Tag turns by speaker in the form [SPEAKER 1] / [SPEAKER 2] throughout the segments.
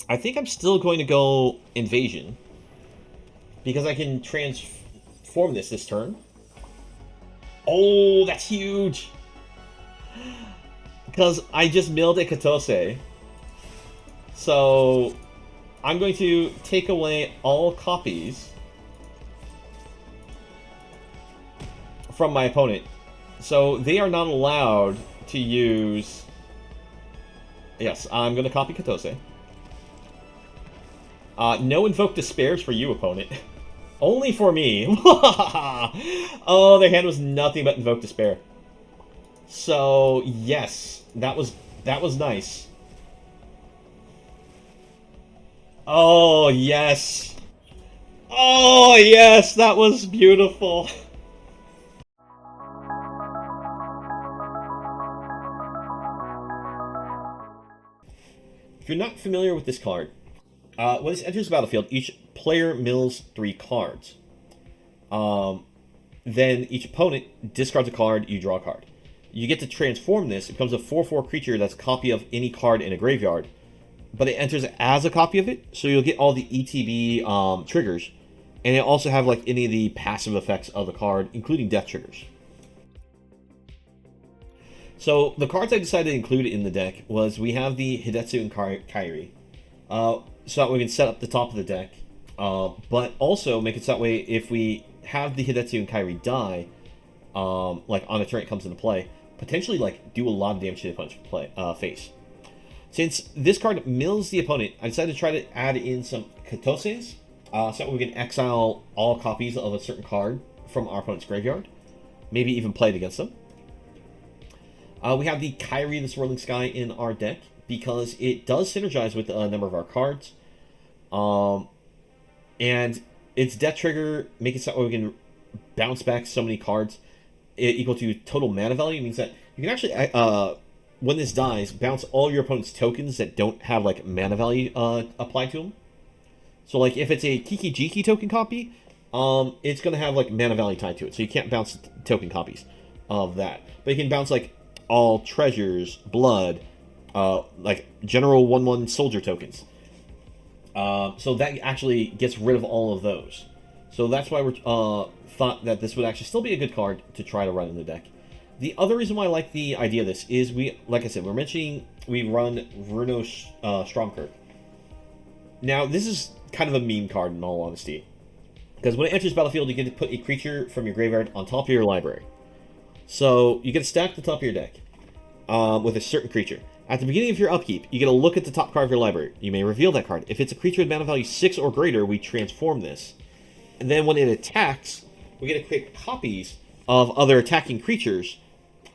[SPEAKER 1] I think I'm still going to go Invasion. Because I can transform this turn. Oh, that's huge! Because I just milled a Kotose. So I'm going to take away all copies from my opponent. So they are not allowed to use... Yes, I'm going to copy Kotose. No Invoke Despairs for you, opponent. Only for me. Oh, their hand was nothing but Invoke Despair. So, yes, that was nice. Oh, yes. Oh, yes, that was beautiful. If you're not familiar with this card, when this enters the battlefield, each player mills 3 cards. Then each opponent discards a card, you draw a card. You get to transform this. It becomes a 4/4 creature that's a copy of any card in a graveyard. But it enters as a copy of it, so you'll get all the ETB triggers. And it also have like any of the passive effects of the card, including death triggers. So the cards I decided to include in the deck was we have the Hidetsu and Kairi. So that we can set up the top of the deck. But also make it so that way if we have the Hidetsu and Kairi die, like on a turn it comes into play, potentially like do a lot of damage to the opponent's face. Since this card mills the opponent, I decided to try to add in some Kotoses, so that we can exile all copies of a certain card from our opponent's graveyard. Maybe even play it against them. We have the Kairi, the Swirling Sky, in our deck, because it does synergize with a number of our cards. And its death trigger, make it so we can bounce back so many cards equal to total mana value. It means that you can actually, when this dies, bounce all your opponent's tokens that don't have like mana value applied to them. So like if it's a Kiki Jiki token copy, it's going to have like mana value tied to it. So you can't bounce token copies of that. But you can bounce like all treasures, blood, like general 1/1 soldier tokens. So that actually gets rid of all of those. So that's why we thought that this would actually still be a good card to try to run in the deck. The other reason why I like the idea of this is like I said, we're mentioning we run Runo Stromkirk. Now, this is kind of a meme card in all honesty. Because when it enters battlefield, you get to put a creature from your graveyard on top of your library. So you get to stack the top of your deck with a certain creature. At the beginning of your upkeep, you get to look at the top card of your library. You may reveal that card. If it's a creature with mana value 6 or greater, we transform this. And then when it attacks, we get to create copies of other attacking creatures.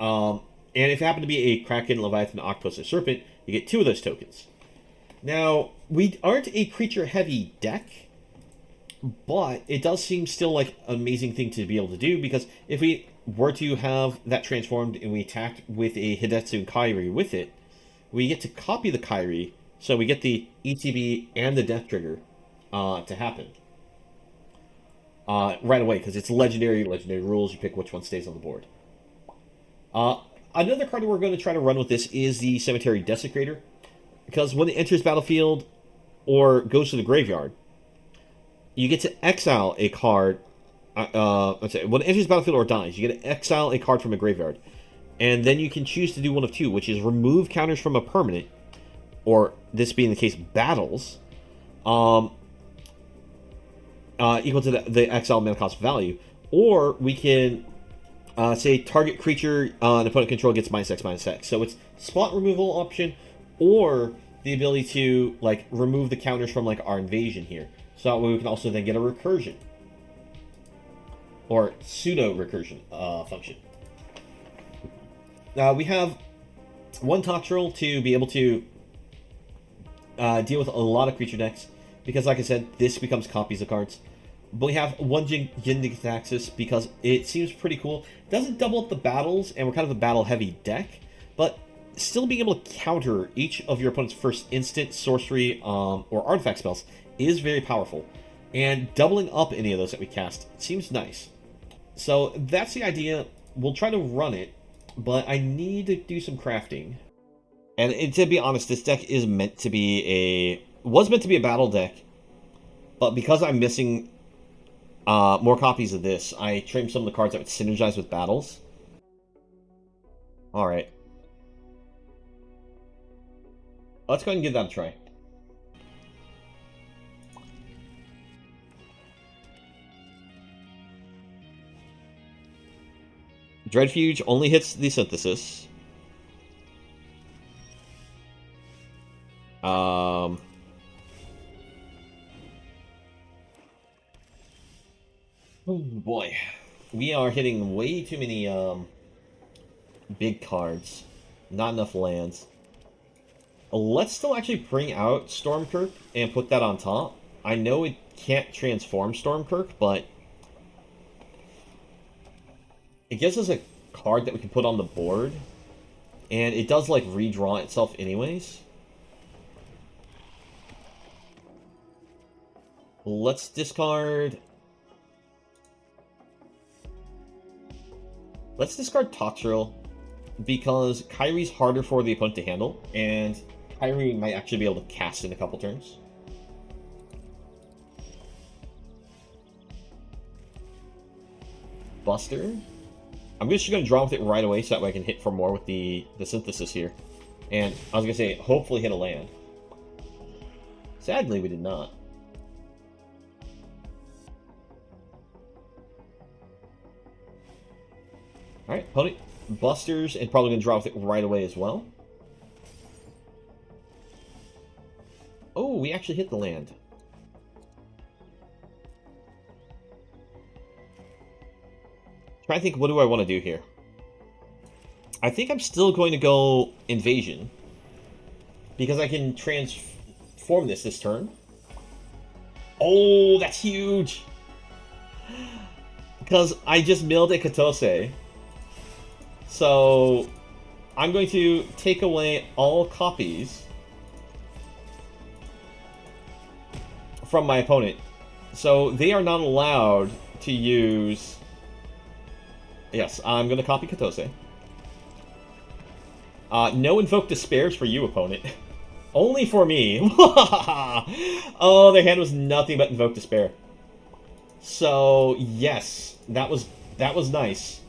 [SPEAKER 1] And if it happen to be a Kraken, Leviathan, Octopus, or Serpent, you get 2 of those tokens. Now, we aren't a creature-heavy deck, but it does seem still like an amazing thing to be able to do, because if we were to have that transformed and we attacked with a Hidetsu and Kairi with it, we get to copy the Kairi, so we get the ETB and the death trigger to happen right away, because it's legendary rules. You pick which one stays on the board. Another card that we're going to try to run with this is the Cemetery Desecrator, because when it enters battlefield or goes to the graveyard, you get to exile a card. Let's say when it enters battlefield or dies, you get to exile a card from a graveyard, and then you can choose to do one of 2, which is remove counters from a permanent, or this being the case, battles, equal to the exile mana cost value, or we can say target creature an opponent control gets -X/-X. So it's spot removal option, or the ability to like remove the counters from like our invasion here. So that way we can also then get a recursion or pseudo recursion function. We have 1 Toxtril to be able to deal with a lot of creature decks, because like I said, this becomes copies of cards. But we have 1 Jin-Gitaxias because it seems pretty cool. It doesn't double up the battles, and we're kind of a battle-heavy deck, but still being able to counter each of your opponent's first instant, sorcery, or artifact spells is very powerful. And doubling up any of those that we cast seems nice. So that's the idea. We'll try to run it, but I need to do some crafting. And to be honest, this deck is meant to be was meant to be a battle deck, but because I'm missing more copies of this, I trimmed some of the cards that would synergize with battles. Alright. Let's go ahead and give that a try. Dreadfuge only hits the synthesis. Oh boy. We are hitting way too many big cards. Not enough lands. Let's still actually bring out Stormkirk and put that on top. I know it can't transform Stormkirk, but it gives us a card that we can put on the board. And it does, like, redraw itself anyways. Let's discard... Let's discard Toxrill, because Kairi's harder for the opponent to handle, and Kairi might actually be able to cast in a couple turns. Buster. I'm just going to draw with it right away so that way I can hit for more with the synthesis here. And I was going to say, hopefully hit a land. Sadly, we did not. Alright, opponent busters, and probably going to draw with it right away as well. Oh, we actually hit the land. Trying to think, what do I want to do here? I think I'm still going to go Invasion, because I can transform this turn. Oh, that's huge! Because I just milled a Kotose. So, I'm going to take away all copies from my opponent. So, they are not allowed to use... Yes, I'm going to copy Kotose. No Invoke Despairs for you, opponent. Only for me. Oh, their hand was nothing but Invoke Despair. So, yes, that was nice.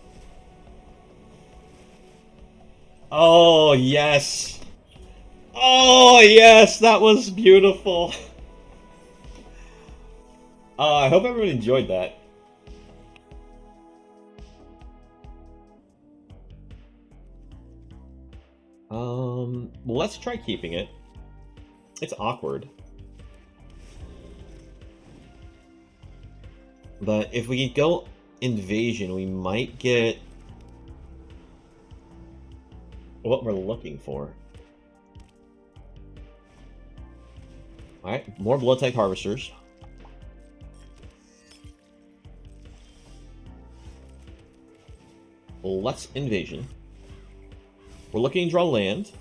[SPEAKER 1] Oh, yes. Oh, yes, that was beautiful. I hope everyone enjoyed that. Let's try keeping it. It's awkward. But if we can go Invasion, we might get what we're looking for. Alright, more Blood-type Harvesters. Let's Invasion. We're looking to draw land.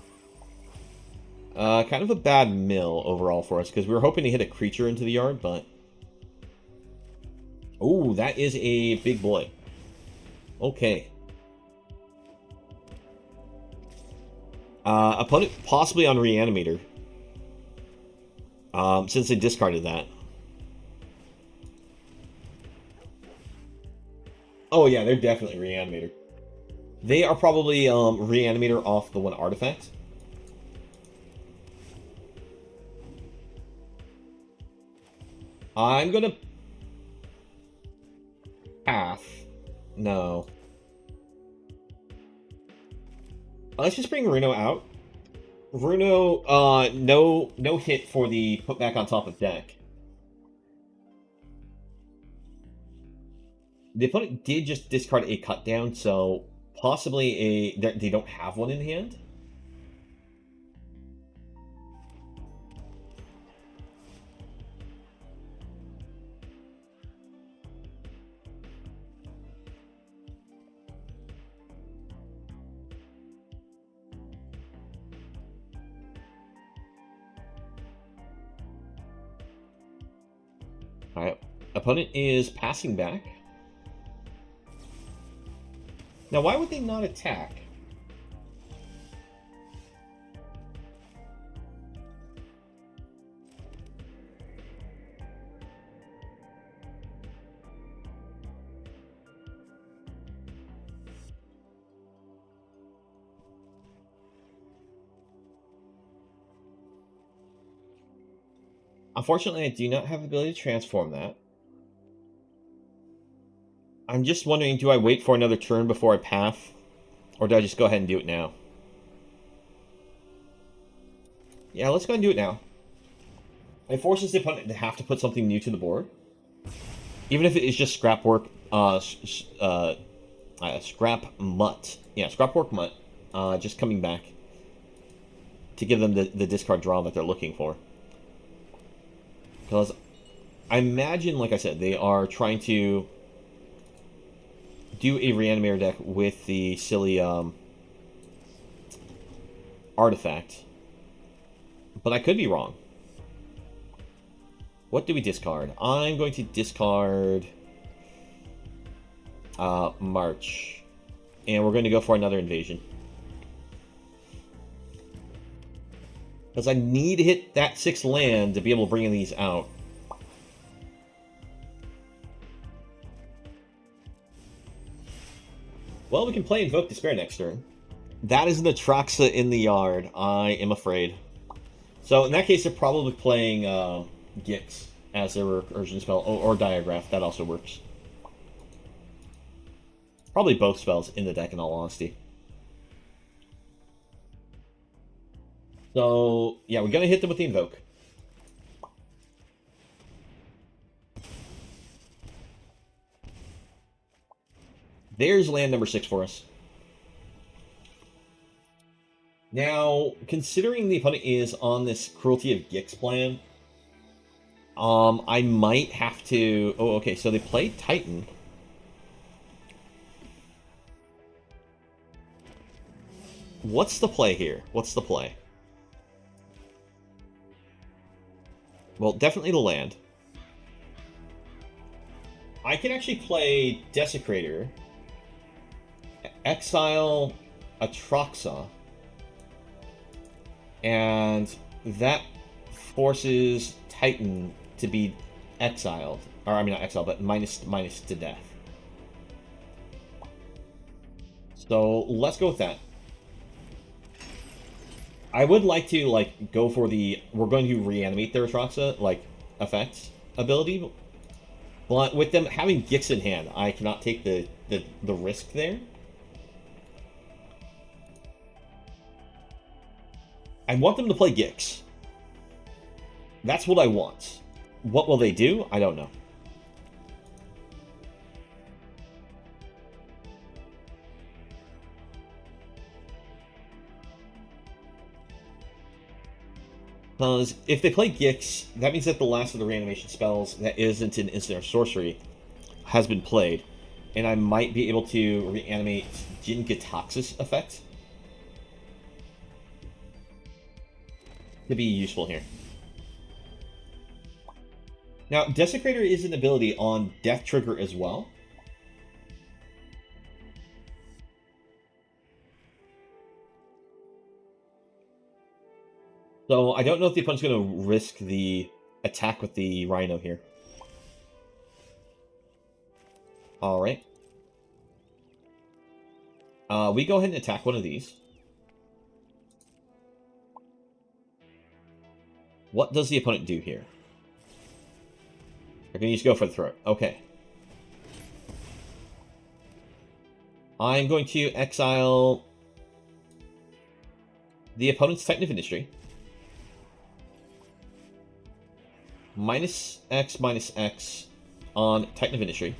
[SPEAKER 1] Kind of a bad mill overall for us, because we were hoping to hit a creature into the yard, but... Oh, that is a big boy. Okay. Opponent possibly on Reanimator. Since they discarded that. Oh yeah, they're definitely Reanimator. They are probably Reanimator off the one artifact. I'm gonna... Path. No. Let's just bring Runo out. Runo, no hit for the put back on top of deck. The opponent did just discard a cut down, so possibly they don't have one in hand. Alright, opponent is passing back. Now, why would they not attack? Unfortunately, I do not have the ability to transform that. I'm just wondering, do I wait for another turn before I path? Or do I just go ahead and do it now? Yeah, let's go ahead and do it now. It forces the opponent to have to put something new to the board. Even if it is just scrap work, scrap mutt. Yeah, scrap work mutt. Just coming back to give them the discard draw that they're looking for. Because I imagine, like I said, they are trying to do a Reanimator deck with the silly artifact. But I could be wrong. What do we discard? I'm going to discard March. And we're going to go for another invasion. Because I need to hit that 6th land to be able to bring these out. Well, we can play Invoke Despair next turn. That is an Atraxa in the yard, I am afraid. So in that case, they're probably playing Gix as their recursion spell, or Diagraph. That also works. Probably both spells in the deck, in all honesty. So, yeah, we're going to hit them with the Invoke. There's land number 6 for us. Now, considering the opponent is on this Cruelty of Gix plan, I might have to... Oh, okay, so they played Titan. What's the play here? What's the play? Well, definitely the land. I can actually play Desecrator, exile Atraxa, and that forces Titan to be exiled. Or, I mean, not exiled, but minus to death. So, let's go with that. I would like to, like, go for the... We're going to reanimate their Atraxa, like, effects ability. But with them having Gix in hand, I cannot take the risk there. I want them to play Gix. That's what I want. What will they do? I don't know. Because if they play Gix, that means that the last of the reanimation spells that isn't an instant or sorcery has been played. And I might be able to reanimate Jin-Gitaxias effect to be useful here. Now, Desecrator is an ability on Death Trigger as well. So I don't know if the opponent's going to risk the attack with the Rhino here. Alright. We go ahead and attack one of these. What does the opponent do here? They're going to just go for the throat. Okay. I'm going to exile the opponent's Titan of Industry. -X, -X on Titan of Industry.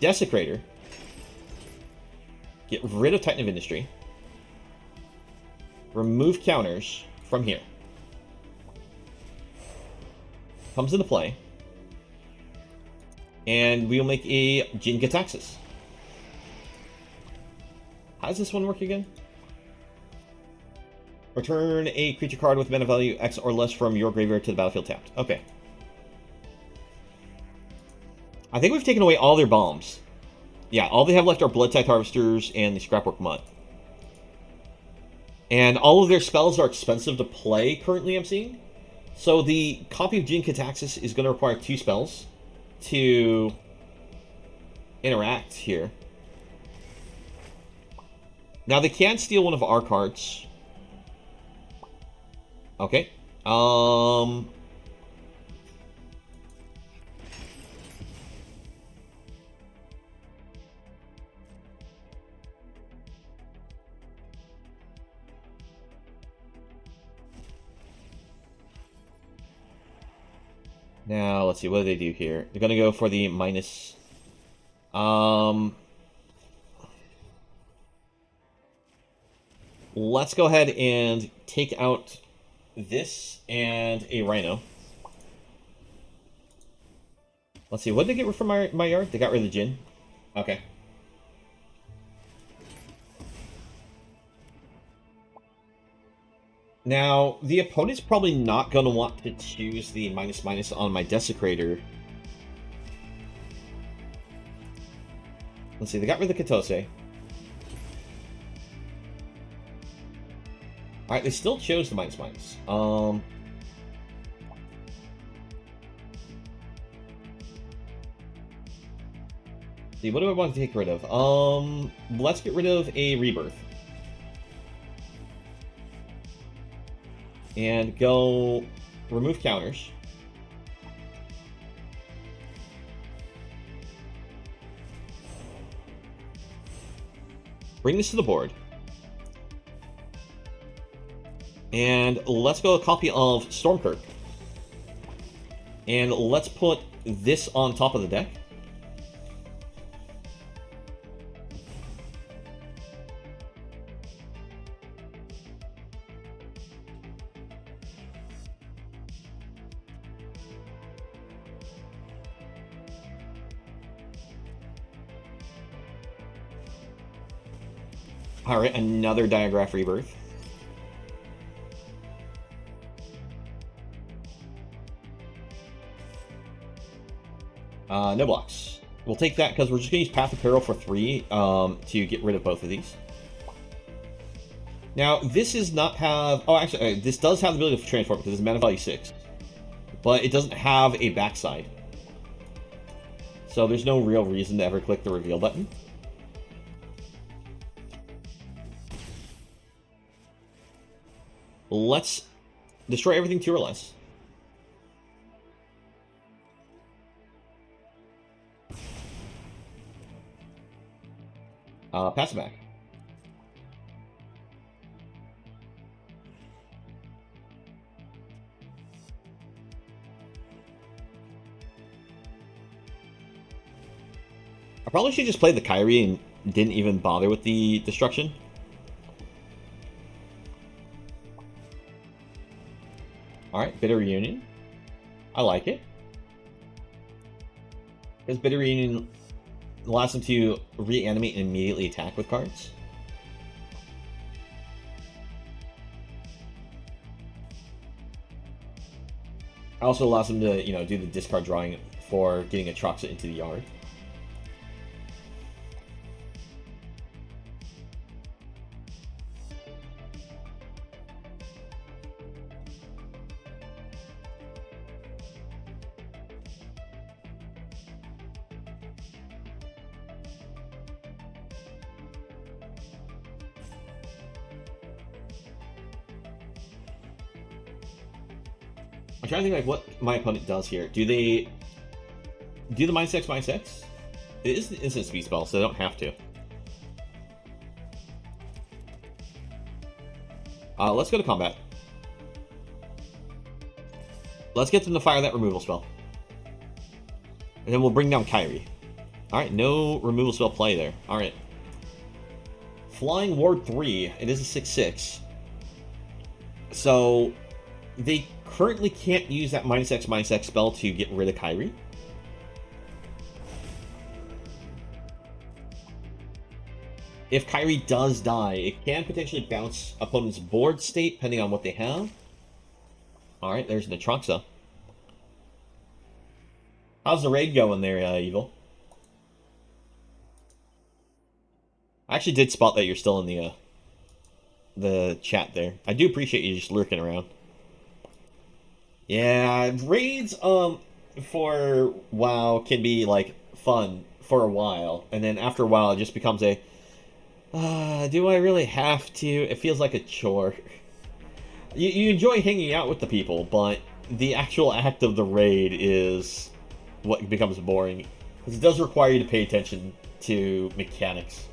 [SPEAKER 1] Desecrator. Get rid of Titan of Industry. Remove counters from here. Comes into play. And we'll make a Jin-Gitaxias. How does this one work again? Return a creature card with mana value X or less from your graveyard to the battlefield tapped. Okay. I think we've taken away all their bombs. Yeah, all they have left are Blood Tithe Harvesters and the Scrapwork Mutt. And all of their spells are expensive to play currently, I'm seeing. So the copy of Jin-Gitaxias is going to require 2 spells to interact here. Now, they can steal one of our cards. Okay. Now, let's see. What do they do here? They're going to go for the minus... Let's go ahead and take out this and a Rhino. Let's see. What did they get rid from my yard? They got rid of the Jin. Okay. Now, the opponent's probably not going to want to choose the minus on my Desecrator. Let's see, they got rid of the Kotose. Alright, they still chose the minus. See, what do I want to take rid of? Let's get rid of a Rebirth. And go remove counters. Bring this to the board. And let's go a copy of Stormkirk. And let's put this on top of the deck. Alright, another Diagraph Rebirth. No blocks. We'll take that because we're just going to use Path of Peril for 3 to get rid of both of these. Now, this does not have... Oh, actually, this does have the ability to transform because it's mana value 6. But it doesn't have a backside. So there's no real reason to ever click the reveal button. Let's destroy everything 2 or less. Pass it back. I probably should just play the Kairi and didn't even bother with the destruction. Alright, Bitter Reunion. I like it. Because Bitter Reunion allows them to reanimate and immediately attack with cards. Also allows them to, do the discard drawing for getting a Troxa into the yard. I'm trying to think like what my opponent does here. Do they do the -X, -X? It is an instant speed spell, so they don't have to. Let's go to combat. Let's get them to fire that removal spell. And then we'll bring down Kairi. Alright, no removal spell play there. Alright. Flying Ward 3. It is a 6/6. So, they currently can't use that -X, -X spell to get rid of Kairi. If Kairi does die, it can potentially bounce opponent's board state, depending on what they have. Alright, there's Natroxa. How's the raid going there, Evil? I actually did spot that you're still in the chat there. I do appreciate you just lurking around. Yeah, raids, for WoW can be, like, fun for a while. And then after a while, it just becomes a... Do I really have to? It feels like a chore. You enjoy hanging out with the people, but the actual act of the raid is what becomes boring. Because it does require you to pay attention to mechanics.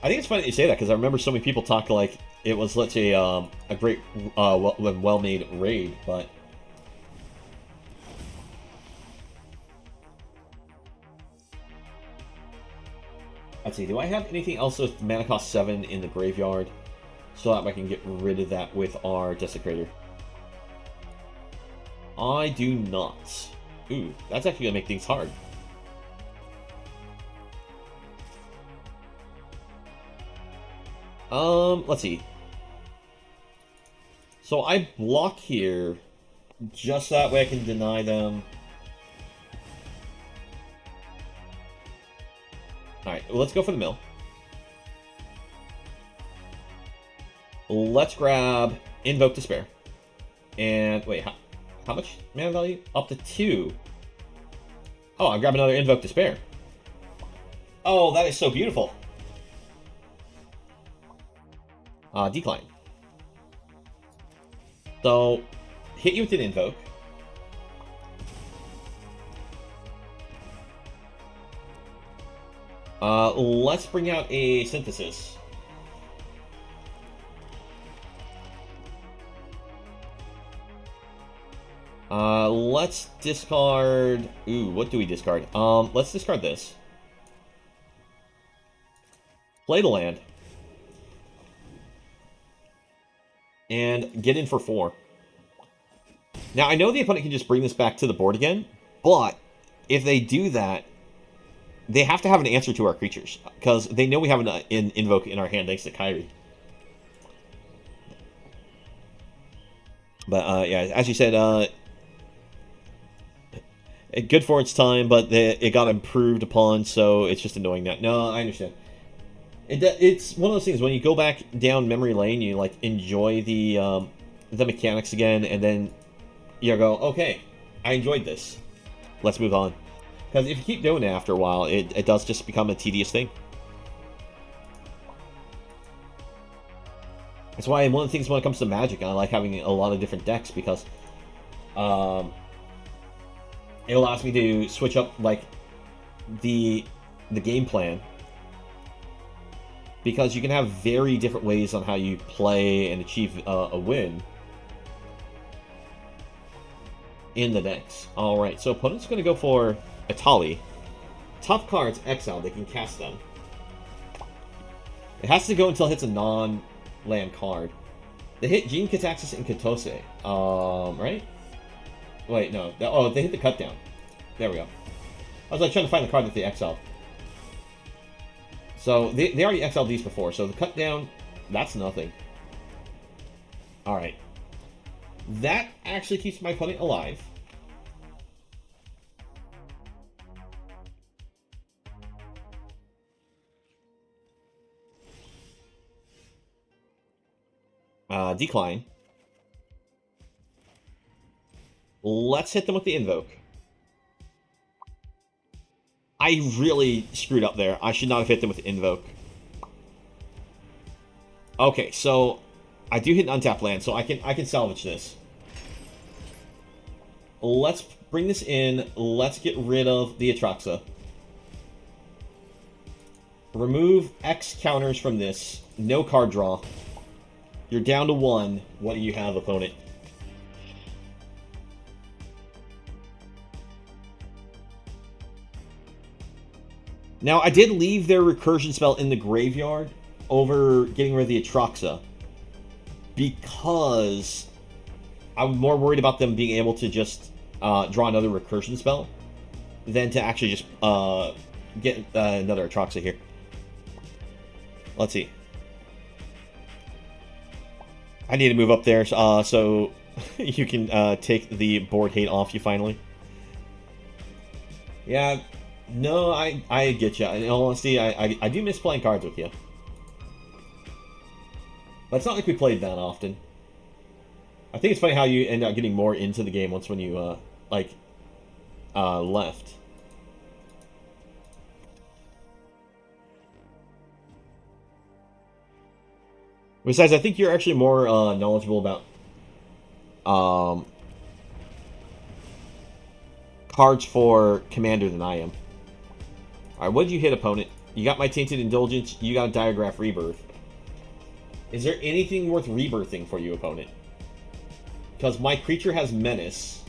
[SPEAKER 1] I think it's funny that you say that, because I remember so many people talk like it was, let's say, a great, well-made raid, but... Let's see, do I have anything else with mana cost 7 in the graveyard? So that I can get rid of that with our Desecrator. I do not. Ooh, that's actually going to make things hard. Let's see. So I block here, just that way I can deny them. Alright, well, let's go for the mill. Let's grab Invoke Despair. And, wait, how much mana value? Up to 2. Oh, I'll grab another Invoke Despair. Oh, that is so beautiful. Decline. So, hit you with an Invoke. Let's bring out a Synthesis. Let's discard... Ooh, what do we discard? Let's discard this. Play the land. And get in for 4. Now, I know the opponent can just bring this back to the board again, but if they do that, they have to have an answer to our creatures, because they know we have an Invoke in our hand thanks to Kairi. But, yeah, as you said, good for its time, but it got improved upon, so it's just annoying now. No, I understand. It's one of those things, when you go back down memory lane, you, like, enjoy the mechanics again, and then you go, okay, I enjoyed this. Let's move on. Because if you keep doing it after a while, it does just become a tedious thing. That's why one of the things when it comes to Magic, I like having a lot of different decks, because it allows me to switch up, like, the game plan. Because you can have very different ways on how you play and achieve a win in the decks. Alright, so opponent's going to go for Atali. Top cards exiled, they can cast them. It has to go until it hits a non-land card. They hit Gene Kataxis and Kotose. Right? Wait, no. Oh, they hit the cut down. There we go. I was like trying to find the card that they exiled. So they already exiled these before, so the cut down, that's nothing. Alright. That actually keeps my opponent alive. Decline. Let's hit them with the Invoke. I really screwed up there. I should not have hit them with the Invoke. Okay, so I do hit an untapped land, so I can salvage this. Let's bring this in. Let's get rid of the Atraxa. Remove X counters from this. No card draw. You're down to 1. What do you have, opponent? Now, I did leave their recursion spell in the graveyard over getting rid of the Atraxa, because I'm more worried about them being able to just draw another recursion spell than to actually just get another Atraxa here. Let's see. I need to move up there so you can take the board hate off you finally. Yeah, no, I get you. In all honesty, I do miss playing cards with you. But it's not like we played that often. I think it's funny how you end up getting more into the game once when you, left. Besides, I think you're actually more knowledgeable about um, cards for Commander than I am. Alright, what did you hit, opponent? You got my Tainted Indulgence, you got a Diagraph Rebirth. Is there anything worth rebirthing for you, opponent? Because my creature has Menace.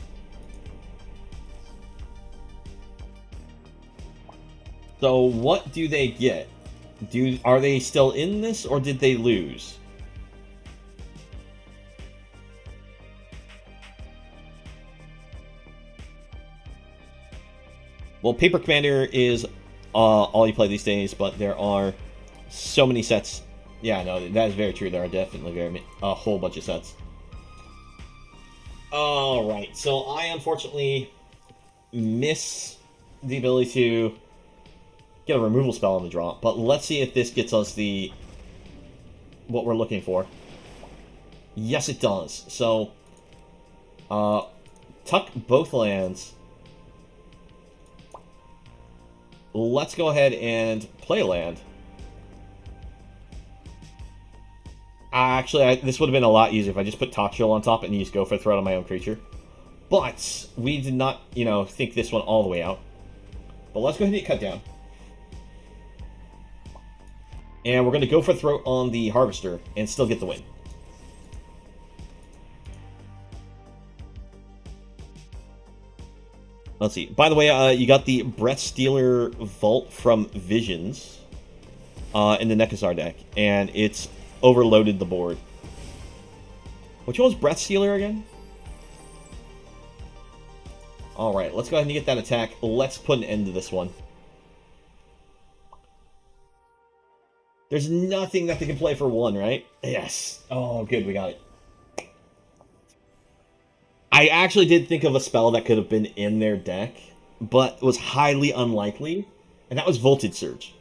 [SPEAKER 1] So what do they get? Are they still in this, or did they lose? Well, Paper Commander is all you play these days, but there are so many sets. Yeah, no, that is very true. There are definitely a whole bunch of sets. Alright, so I unfortunately miss the ability to get a removal spell on the draw, but let's see if this gets us what we're looking for. Yes, it does. So, tuck both lands. Let's go ahead and play a land. Actually, this would have been a lot easier if I just put Toxtril on top and used Go for Threat on my own creature. But we did not, think this one all the way out. But let's go ahead and get cut down. And we're going to go for Throat on the Harvester and still get the win. Let's see. By the way, you got the Breath Stealer Vault from Visions in the Nekazar deck, and it's overloaded the board. Which one was Breath Stealer again? Alright, let's go ahead and get that attack. Let's put an end to this one. There's nothing that they can play for one, right? Yes. Oh, good, we got it. I actually did think of a spell that could have been in their deck, but was highly unlikely, and that was Voltage Surge.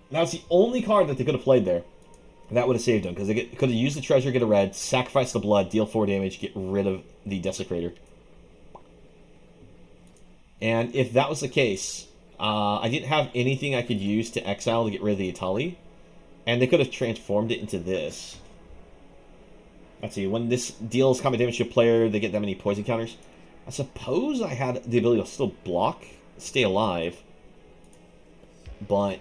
[SPEAKER 1] That was the only card that they could have played there. And that would have saved them, because they could have used the treasure, get a red, sacrifice the blood, deal 4 damage, get rid of the Desecrator. And if that was the case, I didn't have anything I could use to exile to get rid of the Itali. And they could have transformed it into this. Let's see, when this deals combat damage to a player, they get that many poison counters. I suppose I had the ability to still block, stay alive. But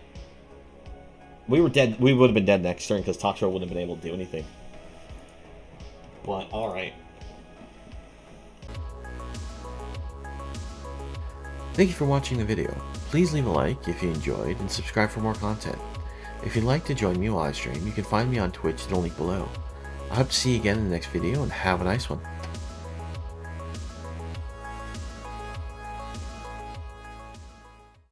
[SPEAKER 1] we were dead. We would have been dead next turn because Toxtril wouldn't have been able to do anything. But, alright.
[SPEAKER 2] Thank you for watching the video. Please leave a like if you enjoyed and subscribe for more content. If you'd like to join me while I stream, you can find me on Twitch, the link below. I hope to see you again in the next video, and have a nice one.